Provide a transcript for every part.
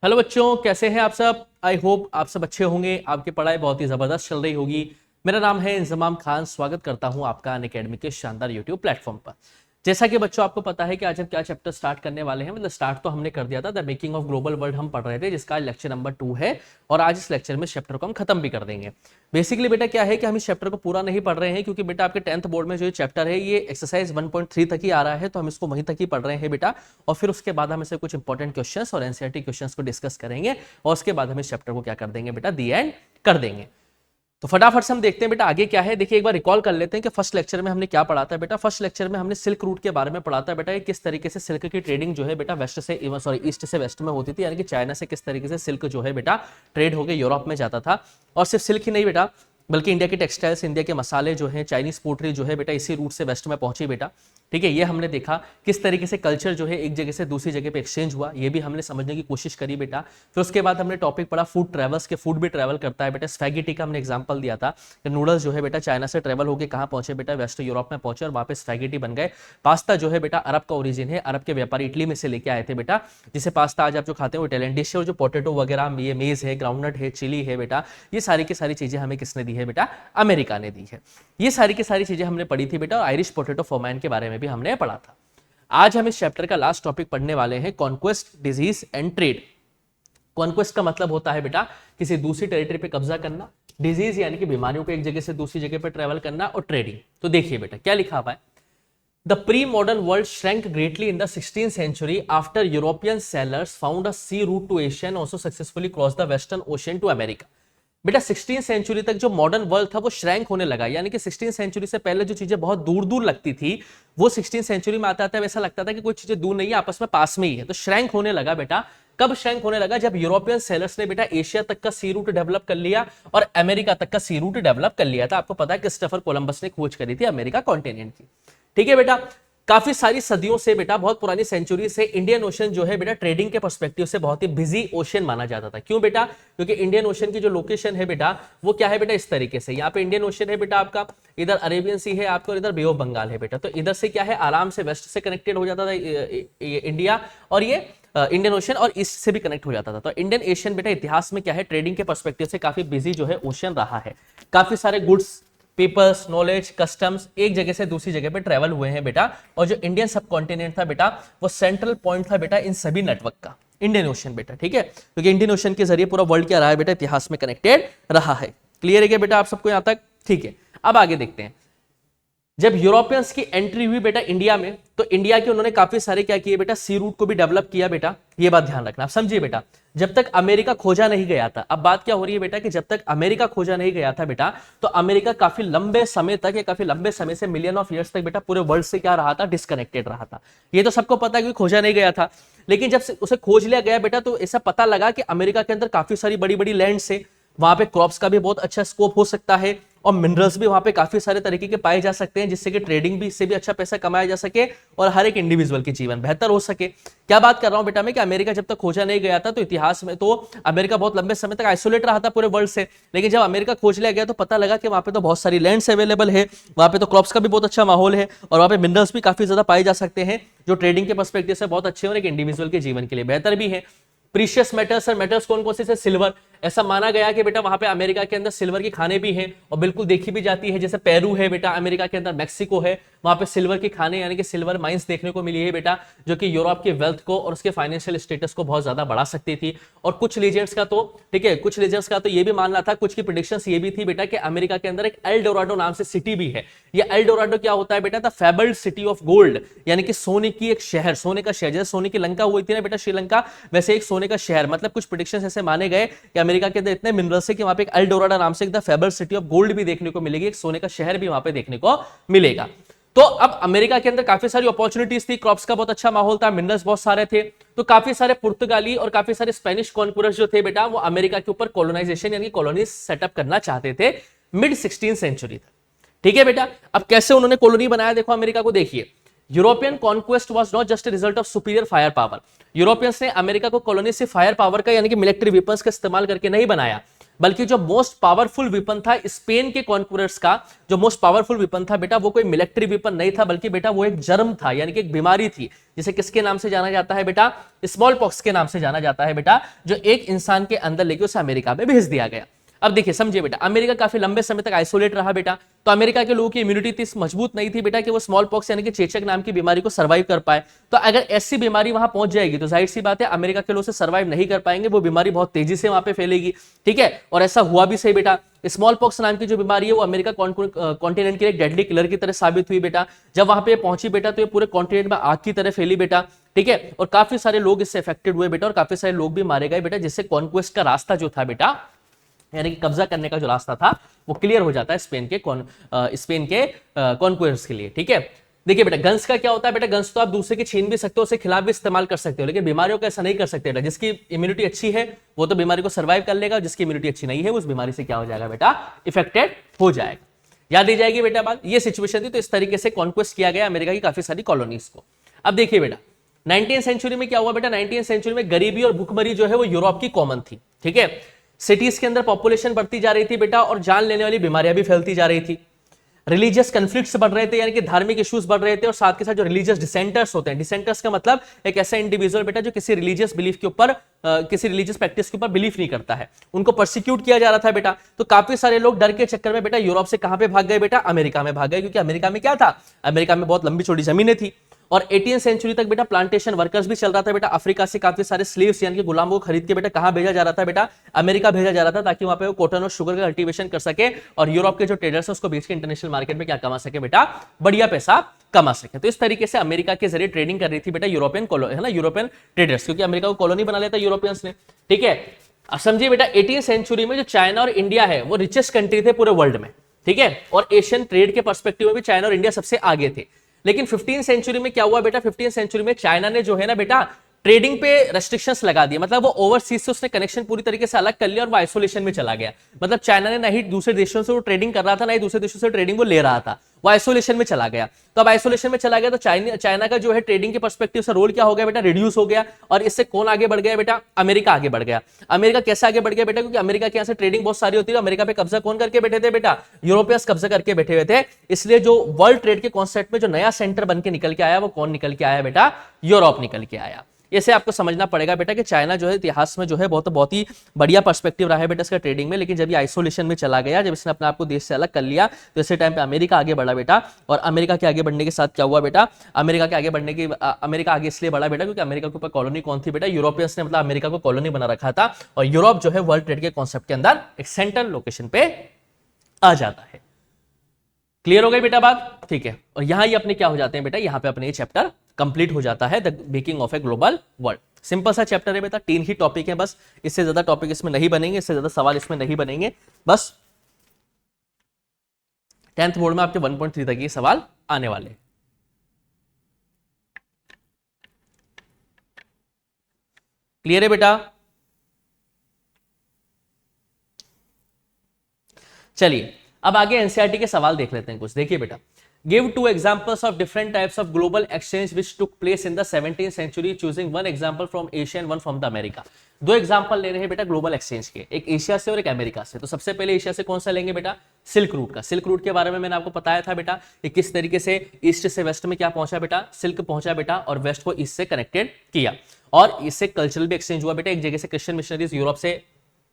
Hello बच्चों, कैसे हैं आप सब। आई होप आप सब अच्छे होंगे। आपकी पढ़ाई बहुत ही ज़बरदस्त चल रही होगी। मेरा नाम है इंजमाम खान। स्वागत करता हूं आपका अनअकैडमी के शानदार यूट्यूब प्लेटफॉर्म पर। जैसा कि बच्चों आपको पता है कि आज हम क्या चैप्टर स्टार्ट करने वाले हैं। मतलब स्टार्ट तो हमने कर दिया था, the making of global world हम पढ़ रहे थे, जिसका आज लेक्चर नंबर 2 है। और आज इस लेक्चर में चैप्टर को हम खत्म भी कर देंगे। बेसिकली बेटा क्या है कि हम इस चैप्टर को पूरा नहीं पढ़ रहे हैं, क्योंकि बेटा आपके 10th बोर्ड में जो ये चैप्टर है ये एक्सरसाइज 1.3 तक ही आ रहा है, तो हम इसको वहीं तक ही पढ़ रहे हैं बेटा। और फिर उसके बाद हम इसे कुछ इंपॉर्टेंट क्वेश्चंस और एनसीईआरटी क्वेश्चंस को डिस्कस करेंगे, और उसके बाद हम इस चैप्टर को क्या कर देंगे बेटा, दी एंड कर देंगे। तो फटाफट से हम देखते हैं बेटा आगे क्या है। देखिए एक बार रिकॉल कर लेते हैं कि फर्स्ट लेक्चर में हमने क्या पढ़ा था बेटा। फर्स्ट लेक्चर में हमने सिल्क रूट के बारे में पढ़ा था बेटा, किस तरीके से सिल्क की ट्रेडिंग जो है बेटा वेस्ट से ईस्ट से वेस्ट में होती थी, यानी कि चाइना से किस तरीके से सिल्क जो है बेटा ट्रेड होकर यूरोप में जाता था। और सिर्फ सिल्क ही नहीं बेटा, बल्कि इंडिया के टेक्सटाइल्स, इंडिया के मसाले जो हैं, चाइनीज पोट्री जो है बेटा इसी रूट से वेस्ट में पहुंची बेटा। ठीक है, ये हमने देखा किस तरीके से कल्चर जो है एक जगह से दूसरी जगह पे एक्सचेंज हुआ, ये भी हमने समझने की कोशिश करी बेटा। फिर उसके बाद हमने टॉपिक पढ़ा फूड ट्रेवल्स के, फूड भी ट्रेवल करता है बेटा। स्पैगेटी का हमने एग्जांपल दिया था कि नूडल्स जो है बेटा चाइना से ट्रेवल होकर कहाँ पहुंचे बेटा, वेस्ट यूरोप में पहुंचे और वहाँ पे स्पैगेटी बन गए। पास्ता जो है बेटा अरब का ओरिजिन है, अरब के व्यापारी इटली में से लेके आए थे बेटा, जिसे पास्ता आज आप जो खाते हैं वो इटालियन डिश है। और जो पोटैटो वगैरह, ये मेज है, ग्राउंडनट है, चिली है बेटा, ये सारी की सारी चीजें हमें किसने दी है बेटा, अमेरिका ने दी है। ये सारी की सारी चीजें हमने पढ़ी थी बेटा। और आयरिश पोटैटो फोमाइन के बारे में भी हमने पढ़ा था। आज हम इस चैप्टर का लास्ट टॉपिक पढ़ने वाले हैं, conquest, disease and trade. Conquest का मतलब होता है बेटा किसी दूसरी टेरिटरी पे कब्जा करना, डिजीज यानी कि बीमारियों को एक जगह से दूसरी जगह पे ट्रेवल करना, और ट्रेडिंग। तो देखिए बेटा क्या लिखा हुआ है। The pre-modern world shrank greatly in the 16th century after European sailors found a sea route to Asia and also successfully crossed the Western Ocean to America. बेटा 16th सेंचुरी तक जो मॉडर्न वर्ल्ड था वो shrank होने लगा, यानी कि 16th century से पहले जो चीजें बहुत दूर दूर लगती थी वो 16th सेंचुरी में आता था वैसा लगता था कि कोई चीजें दूर नहीं है, आपस में पास में ही है। तो श्रैंक होने लगा बेटा। कब श्रैंक होने लगा? जब यूरोपियन सेलर्स ने बेटा एशिया तक का सी रूट डेवलप कर लिया और अमेरिका तक का सी रूट डेवलप कर लिया था। आपको पता है क्रिस्टोफर कोलंबस ने खोज करी थी अमेरिका कॉन्टिनेंट की। ठीक है बेटा, काफी सारी सदियों से बेटा, बहुत पुरानी सेंचुरी से इंडियन ओशन जो है बेटा ट्रेडिंग के पर्सपेक्टिव से बहुत ही बिजी ओशन माना जाता था। क्यों बेटा? क्योंकि इंडियन ओशन की जो लोकेशन है बेटा वो क्या है बेटा, इस तरीके से। यहाँ पे इंडियन ओशन है बेटा आपका, इधर अरेबियन सी है आपको, इधर बे ऑफ बंगाल है बेटा। तो इधर से क्या है, आराम से वेस्ट से कनेक्टेड हो जाता था इंडिया, और ये इंडियन ओशन, और ईस्ट से भी कनेक्ट हो जाता था। तो इंडियन एशियन बेटा इतिहास में क्या है, ट्रेडिंग के पर्सपेक्टिव से काफी बिजी जो है ओशन रहा है। काफी सारे गुड्स, पीपल्स, नॉलेज, कस्टम्स एक जगह से दूसरी जगह पे ट्रेवल हुए हैं बेटा। और जो इंडियन सब कॉन्टिनेंट था बेटा वो सेंट्रल पॉइंट था बेटा इन सभी नेटवर्क का, इंडियन ओशन बेटा। ठीक है, क्योंकि इंडियन ओशन के जरिए पूरा वर्ल्ड क्या रहा है बेटा, इतिहास में कनेक्टेड रहा है। क्लियर है क्या बेटा आप सबको यहां तक? ठीक है, अब आगे देखते हैं। जब यूरोपियंस की एंट्री हुई बेटा इंडिया में, तो इंडिया के उन्होंने काफी सारे क्या किए बेटा, सी रूट को भी डेवलप किया बेटा। ये बात ध्यान रखना, आप समझिए बेटा। जब तक अमेरिका खोजा नहीं गया था, अब बात क्या हो रही है बेटा कि जब तक अमेरिका खोजा नहीं गया था बेटा, तो अमेरिका काफी लंबे समय तक, या काफी लंबे समय से, मिलियन ऑफ ईयर्स तक बेटा पूरे वर्ल्ड से क्या रहा था, डिस्कनेक्टेड रहा था। ये तो सबको पता है कि खोजा नहीं गया था। लेकिन जब उसे खोज लिया गया बेटा, तो ऐसा पता लगा कि अमेरिका के अंदर काफी सारी बड़ी बड़ी लैंड से, वहां पे क्रॉप्स का भी बहुत अच्छा स्कोप हो सकता है, और मिनरल्स भी वहां पे काफी सारे तरीके के पाए जा सकते हैं, जिससे कि ट्रेडिंग भी से भी अच्छा पैसा कमाया जा सके और हर एक इंडिविजुअल की जीवन बेहतर हो सके। क्या बात कर रहा हूं बेटा मैं, कि अमेरिका जब तक खोजा नहीं गया था तो इतिहास में तो अमेरिका बहुत लंबे समय तक आइसोलेट रहा था पूरे वर्ल्ड से। लेकिन जब अमेरिका खोज लिया गया तो पता लगा कि वहां पे तो बहुत सारी लैंड्स अवेलेबल है, वहां पे तो क्रॉप्स का भी बहुत अच्छा माहौल है, और वहां पे मिनरल्स भी काफी ज्यादा पाए जा सकते हैं, जो ट्रेडिंग के पर्सपेक्टिव से बहुत अच्छे और एक इंडिविजुअल के जीवन के लिए बेहतर भी है। प्रीशियस मेटल्स, और मेटल्स कौन कौन से? सिल्वर। ऐसा माना गया कि बेटा वहां पे अमेरिका के अंदर सिल्वर की खाने भी हैं और बिल्कुल देखी भी जाती है। जैसे पेरू है बेटा अमेरिका के अंदर, मैक्सिको है, वहां पे सिल्वर की खाने यानी कि सिल्वर माइंस देखने को मिली है बेटा, जो कि यूरोप के वेल्थ को और उसके फाइनेंशियल स्टेटस को बहुत ज्यादा बढ़ा सकती थी। और कुछ लीजेंड्स का तो, ठीक है, कुछ लीजेंड्स का तो ये भी मानना था, कुछ की प्रेडिक्शंस ये भी थी बेटा कि अमेरिका के अंदर एक एल डोराडो नाम से सिटी भी है। ये एल डोराडो क्या होता है बेटा? The fabled city of gold, यानी कि सोने की एक शहर, सोने का शहर। जैसे सोने की लंका हुई थी ना बेटा श्रीलंका, वैसे एक सोने का शहर। मतलब कुछ प्रेडिक्शंस ऐसे माने गए कि अमेरिका के अंदर इतने मिनरल्स है कि वहां पे एक एल डोराडो नाम से एक the fabled city of gold भी देखने को मिलेगी, एक सोने का शहर भी वहां पे देखने को मिलेगा। तो अब अमेरिका के अंदर काफी सारी अपॉर्चुनिटीज थी, क्रॉप्स का बहुत अच्छा माहौल था, मिनरल्स बहुत सारे थे। तो काफी सारे पुर्तगाली और काफी सारे स्पेनिश कॉन्क्वरर्स जो थे बेटा, वो अमेरिका के ऊपर कॉलोनाइजेशन यानी कॉलोनीज सेटअप करना चाहते थे मिड 16th सेंचुरी तक। ठीक है बेटा, अब कैसे उन्होंने कॉलोनी बनाया देखो अमेरिका को। देखिए, European conquest was not just a result of superior fire power. Europeans ने अमेरिका को कॉलोनी से फायर पावर का यानी कि मिलिट्री वेपन्स का इस्तेमाल करके नहीं बनाया, बल्कि जो मोस्ट पावरफुल वेपन था स्पेन के कॉन्क्वरर्स का, जो मोस्ट पावरफुल वेपन था बेटा, वो कोई मिलिट्री वेपन नहीं था, बल्कि बेटा वो एक जर्म था, यानी कि एक बीमारी थी, जिसे किसके नाम से जाना जाता है बेटा? स्मॉल पॉक्स के नाम से जाना जाता है बेटा, जो एक इंसान के अंदर लेके उसे अमेरिका में भेज दिया गया। अब देखिए समझिए बेटा, अमेरिका काफी लंबे समय तक आइसोलेट रहा बेटा, तो अमेरिका के लोगों की इम्यूनिटी इतनी मजबूत नहीं थी बेटा कि वो स्मॉल पॉक्स यानी कि चेचक नाम की बीमारी को सर्वाइव कर पाए। तो अगर ऐसी बीमारी वहां पहुंच जाएगी तो जाहिर सी बात है अमेरिका के लोग से सर्वाइव नहीं कर पाएंगे, वो बीमारी बहुत तेजी से वहां पे फैलेगी। ठीक है, और ऐसा हुआ भी सही बेटा। स्मॉल पॉक्स नाम की जो बीमारी है वो अमेरिका कॉन्टिनेंट के लिए डेडली किलर की तरह साबित हुई बेटा। जब वहां पे पहुंची बेटा तो ये पूरे कॉन्टिनेंट में आग की तरह फैली बेटा। ठीक है, और काफी सारे लोग इससे अफेक्टेड हुए बेटा, और काफी सारे लोग भी मारे गए बेटा, जिससे कॉन्क्वेस्ट का रास्ता जो था बेटा, यानी कि कब्जा करने का जो रास्ता था वो क्लियर हो जाता है स्पेन के कॉन्क्वेस्ट के लिए। ठीक है, देखिए बेटा गन्स का क्या होता है बेटा, गन्स तो आप दूसरे की छीन भी सकते हो, उसके खिलाफ भी इस्तेमाल कर सकते हो, लेकिन बीमारियों का ऐसा नहीं कर सकते बेटा। जिसकी इम्यूनिटी अच्छी है वो तो बीमारी को सर्वाइव कर लेगा, जिसकी इम्यूनिटी अच्छी नहीं है उस बीमारी से क्या हो जाएगा बेटा? इफेक्टेड हो जाएगा। याद दी जाएगी बेटा बात, ये सिचुएशन थी। तो इस तरीके से कॉन्क्वेस्ट किया गया अमेरिका की काफी सारी कॉलोनीज को। अब देखिए बेटा 19th सेंचुरी में क्या हुआ बेटा, 19th सेंचुरी में गरीबी और भूखमरी जो है वो यूरोप की कॉमन थी। ठीक है, सिटीज के अंदर पॉपुलेशन बढ़ती जा रही थी बेटा, और जान लेने वाली बीमारियां भी फैलती जा रही थी। रिलीजियस कन्फ्लिक्ट्स बढ़ रहे थे, यानी कि धार्मिक इश्यूज बढ़ रहे थे, और साथ के साथ जो रिलीजियस डिसेंटर्स होते हैं, डिसेंटर्स का मतलब एक ऐसा इंडिविजुअल बेटा जो किसी रिलीजियस बिलीफ के ऊपर किसी रिलीजियस प्रैक्टिस के ऊपर बिलीफ नहीं करता है, उनको परसिक्यूट किया जा रहा था बेटा। तो काफी सारे लोग डर के चक्कर में बेटा यूरोप से कहां पे भाग गए बेटा? अमेरिका में भाग गए, क्योंकि अमेरिका में क्या था? अमेरिका में बहुत लंबी चौड़ी जमीनें थी। और 18th सेंचुरी तक बेटा प्लांटेशन वर्कर्स भी चल रहा था बेटा। अफ्रीका से काफी सारे स्लेव्स यानी कि गुलामों को खरीद के बेटा कहां भेजा जा रहा था बेटा? अमेरिका भेजा जा रहा था, ताकि वहां पे वो कॉटन और शुगर का कल्टीवेशन कर सके, और यूरोप के जो ट्रेडर्स है उसको बेच के इंटरनेशनल मार्केट में क्या कमा सके बेटा? बढ़िया पैसा कमा सके। तो इस तरीके से अमेरिका के जरिए ट्रेडिंग कर रही थी बेटा यूरोपियन है ना, यूरोपियन ट्रेडर्स, क्योंकि अमेरिका को कॉलोनी बना लेता यूरोपियंस ने। ठीक है, अब समझिए बेटा 18th सेंचुरी में जो चाइना और इंडिया है वो रिचेस्ट कंट्री थे पूरे वर्ल्ड में। ठीक है, और एशियन ट्रेड के पर्सपेक्टिव में भी चाइना और इंडिया सबसे आगे थे। लेकिन 15th सेंचुरी में क्या हुआ बेटा, 15th सेंचुरी में चाइना ने जो है ना बेटा ट्रेडिंग पे रेस्ट्रिक्शंस लगा दिए, मतलब वो ओवरसीज से उसने कनेक्शन पूरी तरीके से अलग कर लिया, और वो आइसोलेशन में चला गया। मतलब चाइना ने ना ही दूसरे देशों से वो ट्रेडिंग कर रहा था, ना ही दूसरे देशों से ट्रेडिंग वो ले रहा था, वो आइसोलेशन में चला गया। तो अब आइसोलेशन में चला गया तो चाइना का जो है ट्रेडिंग के पर्सपेक्टिव से रोल क्या हो गया बेटा? रिड्यूस हो गया। और इससे कौन आगे बढ़ गया बेटा? अमेरिका आगे बढ़ गया। अमेरिका कैसे आगे बढ़ गया बेटा? क्योंकि अमेरिका के यहाँ से ट्रेडिंग बहुत सारी होती है, अमेरिका पे कब्जा कौन करके बैठे थे बेटा? यूरोपियंस कब्जा करके बैठे हुए थे। इसलिए जो वर्ल्ड ट्रेड के कॉन्सेप्ट में जो नया सेंटर बन के निकल के आया वो कौन निकल के आया बेटा? यूरोप निकल के आया। इसे आपको समझना पड़ेगा बेटा कि चाइना जो है इतिहास में जो है बहुत ही बढ़िया पर्सपेक्टिव रहा है बेटा इसका ट्रेडिंग में, लेकिन जब ये आइसोलेशन में चला गया, जब इसने अपने आप को देश से अलग कर लिया, तो इसी टाइम पे अमेरिका आगे बढ़ा बेटा। और अमेरिका के आगे बढ़ने के साथ क्या हुआ बेटा? अमेरिका आगे इसलिए बढ़ा बेटा क्योंकि अमेरिका के ऊपर कॉलोनी कौन थी बेटा? यूरोपियंस ने मतलब अमेरिका को कॉलोनी बना रखा था, और यूरोप जो है वर्ल्ड ट्रेड के कॉन्सेप्ट के अंदर एक सेंट्रल लोकेशन पे आ जाता है। क्लियर हो गई बेटा बात? ठीक है, और यहां ये अपने क्या हो जाते हैं बेटा? यहां पे अपने ये चैप्टर कंप्लीट हो जाता है, the making of a global world. Simple सा चैप्टर है बेटा, 3 ही टॉपिक है बस, इससे ज्यादा टॉपिक इसमें नहीं बनेंगे, इससे ज्यादा सवाल इसमें नहीं बनेंगे। बस 10th बोर्ड में आपके 1.3 तक ये सवाल आने वाले। क्लियर है बेटा? चलिए अब आगे एनसीईआरटी के सवाल देख लेते हैं कुछ। देखिए बेटा, give 2 examples of different types of global exchange which took place in the 17th century, choosing one example from Asia and one from the America। 2 example ले रहे हैं बेटा ग्लोबल एक्सचेंज के, एक एशिया से और एक अमेरिका से। तो सबसे पहले एशिया से कौन सा लेंगे बेटा? सिल्क रूट का। सिल्क रूट के बारे में मैंने आपको बताया था बेटा कि किस तरीके से ईस्ट से वेस्ट में क्या पहुंचा बेटा? सिल्क पहुंचा बेटा, और वेस्ट को ईस्ट से कनेक्टेड किया, और इससे कल्चरल भी एक्सचेंज हुआ बेटा। एक जगह से क्रिश्चियन मिशनरीज यूरोप से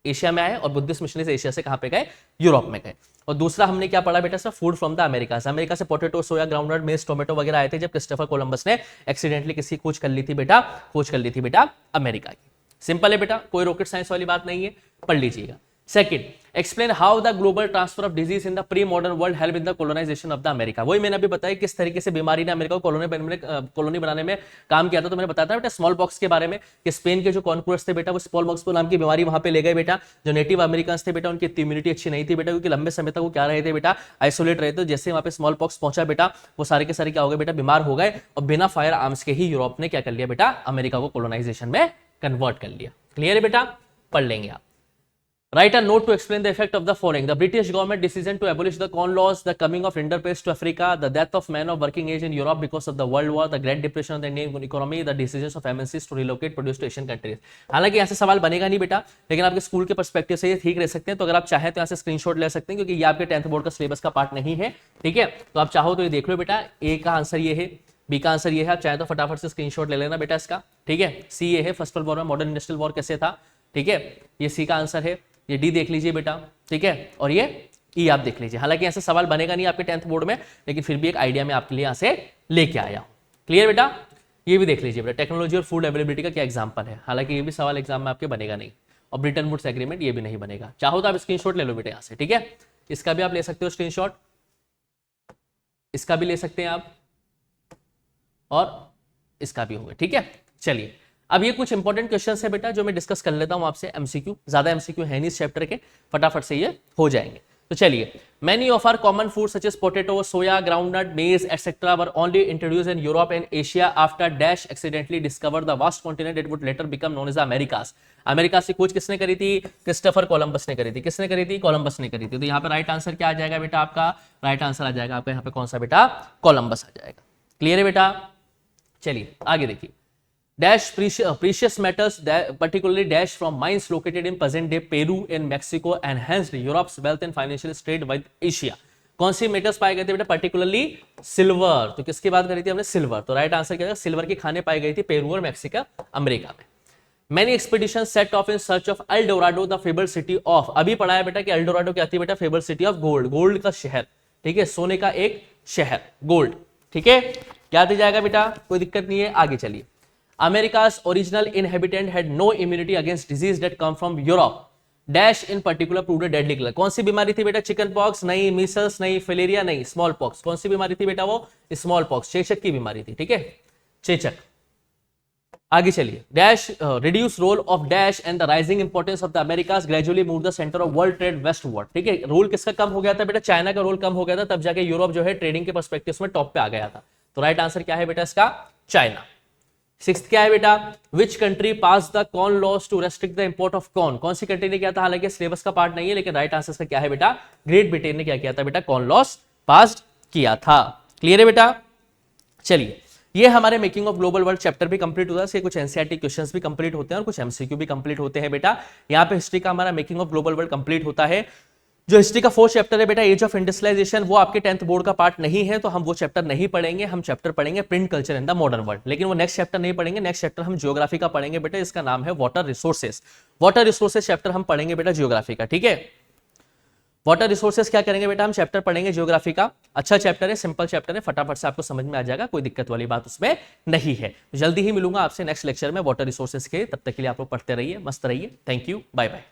एशिया में आए, और बुद्धिस्ट मिशनरीज एशिया से कहां पे गए? यूरोप में गए। और दूसरा हमने क्या पढ़ा बेटा sir? Food from the America. America से पोटैटो, सोया, ग्राउंडनट, मेज, टोमेटो वगैरह आए थे जब क्रिस्टोफर कोलंबस ने एक्सीडेंटली किसी खोज कर ली थी बेटा? खोज कर ली थी बेटा अमेरिका की। सिंपल है बेटा, कोई रॉकेट साइंस वाली बात नहीं है, पढ़ लीजिएगा। Second, explain how the global transfer of disease in the pre modern world help in the colonization of the America. वही मैंने अभी बताया किस तरीके से बीमारी ने अमेरिका को कॉलोनी बनाने में काम किया था। तो मैंने बताया था बेटा स्मॉल पॉक्स के बारे में कि स्पेन के जो कॉन्क्रूअर्स थे बेटा वो स्मॉल पॉक्स नाम की बीमारी वहां पे ले गए बेटा। जो नेटिव अमेरिकन थे बेटा उनकी इम्यूनिटी अच्छी नहीं थी बेटा, क्योंकि लंबे समय तक वो क्या रहे थे बेटा? आइसोलेट रहे थे। जैसे वहां पे स्मॉल पॉक्स पहुंचा बेटा, वो सारे के सारे क्या हो गए बेटा? बीमार हो गए, और बिना फायर आर्म्स के ही यूरोप ने क्या कर लिया बेटा? अमेरिका को कोलोनाइजेशन में कन्वर्ट कर लिया। क्लियर है बेटा? पढ़ लेंगे आप। Write a note to explain the effect of the following: the British government decision to abolish the corn laws, the coming of rinderpest to Africa, the death of men of working age in Europe because of the World War, the Great Depression of the Indian economy, the decisions of MNCs to relocate produce to Asian countries. हालांकि यहाँ से सवाल बनेगा नहीं बेटा, लेकिन आपके school के पर्सपेक्टिव से ये ठीक रह सकते हैं, तो अगर आप चाहें तो यहाँ से स्क्रीनशॉट ले सकते हैं, क्योंकि ये आपके 10th बोर्ड का सिलेबस का पार्ट नहीं है, ठीक है। तो आप चाहो तो ये देख लो बेटा, ए का आंसर ये है, बी का आंसर ये है, आप चाहे तो फटाफट से स्क्रीनशॉट ले लेना बेटा इसका, ठीक है। सी ये है, फर्स्ट वर्ल्ड वॉर में मॉडर्न इंडस्ट्रियल वॉर कैसे था, ठीक है, ये सी का आंसर है। ये डी देख लीजिए बेटा, ठीक है, और ये ई आप देख लीजिए। हालांकि ऐसे सवाल बनेगा नहीं आपके 10th बोर्ड में, लेकिन फिर भी एक आइडिया में आपके लिए यहाँ से लेके आया हूँ। क्लियर बेटा, ये भी देख लीजिए बेटा, टेक्नोलॉजी और फूड अवेलेबिलिटी का क्या एग्जांपल है। हालांकि ये भी सवाल एग्जाम में आपके बनेगा नहीं, और ब्रिटेन वुड्स एग्रीमेंट ये भी नहीं बनेगा। चाहो तो आप स्क्रीनशॉट ले लो बेटा यहाँ से, ठीक है, इसका भी आप ले सकते हो स्क्रीनशॉट, इसका भी ले सकते हैं आप, और इसका भी होगा, ठीक है। चलिए, अब ये कुछ इंपॉर्टेंट क्वेश्चंस है बेटा जो मैं डिस्कस कर लेता हूं आपसे, एमसीक्यू, ज्यादा एमसीक्यू है नहीं इस चैप्टर के, फटाफट से ये हो जाएंगे। तो चलिए, many of our common food such as potato, soya, groundnut, maize etcetera were only introduced in Europe and Asia after dash accidentally discovered the vast continent it would later become known as Americas. America से खोज किसने करी थी? Christopher Columbus ने करी थी। किसने करी थी? कोलंबस ने करी थी। तो यहाँ पे राइट आंसर क्या आ जाएगा बेटा आपका? राइट आंसर आ जाएगा आपका यहाँ पे कौन सा बेटा? कोलंबस आ जाएगा। क्लियर है बेटा? चलिए आगे देखिए, dash precious metals particularly dash from mines located in present day Peru and Mexico enhanced Europe's wealth and financial trade with Asia। कौन सी मेटल्स पाए गए थे बेटा? Particularly silver. तो किसकी बात करी थी हमने? सिल्वर। तो राइट आंसर क्या है? सिल्वर की खाने पाई गई थी पेरू और मैक्सिको अमेरिका में। Many expeditions set off in search of El Dorado, the fabled city of, अभी पढ़ा है बेटा कि एल डोराडो क्या थी बेटा? Fable city of gold, gold का शहर, ठीक है, सोने का एक शहर, गोल्ड, ठीक है, याद ही जाएगा बेटा, कोई दिक्कत नहीं है। आगे चलिए, America's original inhabitant had no immunity against disease that come from Europe. Dash in particular proved a deadly killer। कौन सी बीमारी थी बेटा? चिकन पॉक्स नहीं, मीसल्स नहीं, फिलेरिया नहीं, स्मॉल पॉक्स। कौन सी बीमारी थी बेटा? वो स्मॉल पॉक्स, चेचक की बीमारी थी, ठीक है, चेचक। आगे चलिए, dash reduce role of dash and the rising importance of the Americas gradually move the centre of world trade westward. ठीक है, रोल किसका कम हो गया था बेटा? चाइना का रोल कम हो गया था, तब जाके यूरोप जो है ट्रेडिंग के पर्सपेक्टिव में टॉप पे आ गया था। तो राइट आंसर क्या है बेटा इसका? चाइना। सिक्स्थ क्या है बेटा? Which country pass the corn laws to restrict the import of corn. कौन सी कंट्री ने किया था? हालांकि सिलेबस का पार्ट नहीं है, लेकिन राइट आंसर का क्या है बेटा? ग्रेट ब्रिटेन ने क्या किया था बेटा? कॉर्न लॉज पास किया था। क्लियर है बेटा? चलिए, ये हमारे making of global world chapter भी कंप्लीट होता है, इसके कुछ एनसीईआरटी क्वेश्चंस भी कंप्लीट होते हैं और कुछ एमसीक्यू भी कंप्लीट होते हैं बेटा। यहाँ पे हिस्ट्री का हमारा making of global world complete होता है। जो हिस्ट्री का फोर्थ चैप्टर है बेटा, एज ऑफ इंडस्ट्रियलाइजेशन, वो आपके 10th बोर्ड का पार्ट नहीं है, तो हम वो चैप्टर नहीं पढ़ेंगे। हम चैप्टर पढ़ेंगे print culture in the modern world, लेकिन वो नेक्स्ट चैप्टर नहीं पढ़ेंगे। नेक्स्ट चैप्टर हम ज्योग्राफी का पढ़ेंगे बेटा, इसका नाम है water resources. Water resources chapter हम पढ़ेंगे बेटा ज्योग्राफी का, ठीक है। वाटर रिसोर्सेस क्या करेंगे बेटा? हम चैप्टर पढ़ेंगे ज्योग्राफी का। अच्छा चैप्टर है, सिंपल चैप्टर है, फटाफट से आपको समझ में आ जाएगा, कोई दिक्कत वाली बात उसमें नहीं है। जल्दी ही मिलूंगा आपसे नेक्स्ट लेक्चर में वाटर रिसोर्सेस के, तब तक के लिए आप लोग पढ़ते रहिए, मस्त रहिए। Thank you, bye bye.